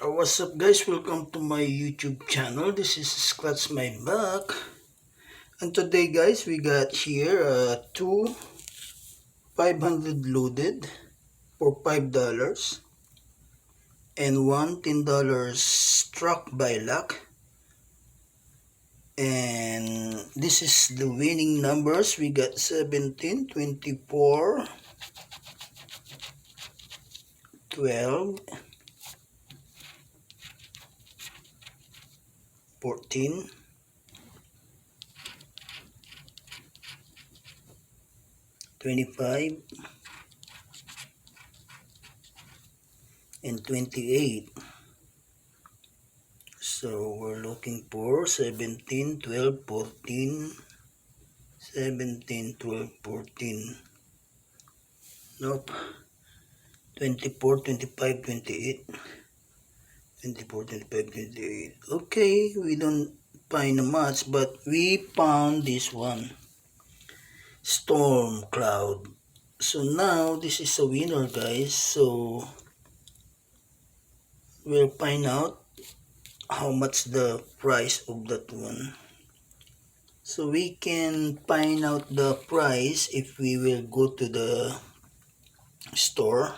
What's up guys, welcome to my YouTube channel. This is Scratch My Back. And today guys, we got here two 500 loaded for $5 and one $10 struck by luck. And this is the winning numbers. We got 17, 24, 12, 14, 25, and 28. So we're looking for 17, 12, 14, 17, 12, 14. Nope. 24, 25, 28. 24, 25, 28. Okay, we don't find much, but we found this one. Storm cloud. So now this is a winner guys. So we'll find out how much the price of that one. So we can find out the price if we will go to the store,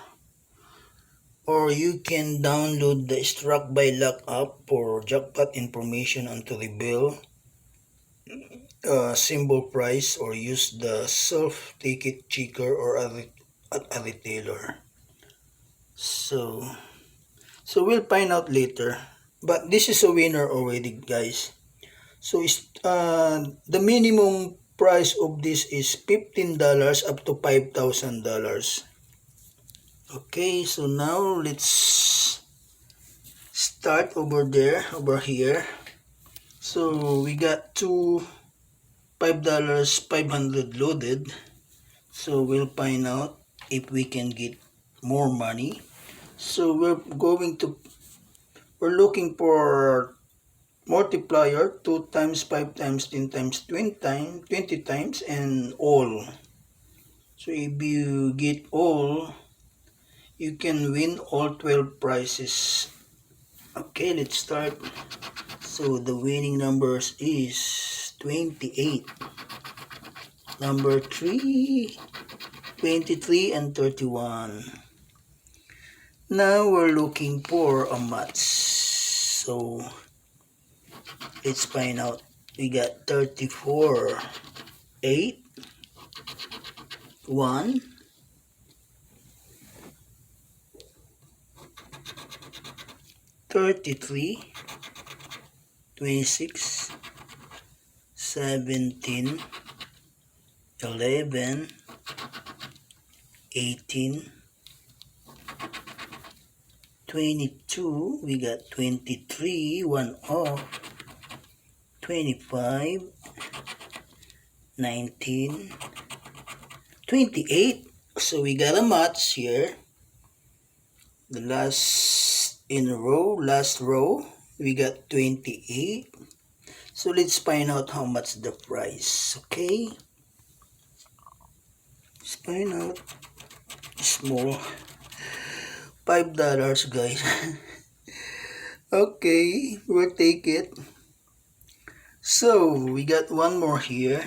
or you can download the Struck by Luck app for jackpot information and to reveal symbol price, or use the self ticket checker or at a retailer. So we'll find out later, but this is a winner already guys. So the minimum price of this is $15 up to $5,000. Okay, so now let's start over here. So we got two $5 500 loaded. So we'll find out if we can get more money. So we're looking for multiplier 2 times, 5 times, 10 times, 20 times, and all. So if you get all, you can win all 12 prizes. Okay, let's start. So the winning numbers is 28, number 3, 23, and 31. Now we're looking for a match. So let's find out. We got 34, 8, 1, 33, 26, 17, 11, 18, 22, we got 23, 1 off, 25, 19, 28. So we got a match here. The last row, we got 28. So let's find out how much the price. Okay, let's find out. Small, $5 guys. Okay, we'll take it. So we got one more here.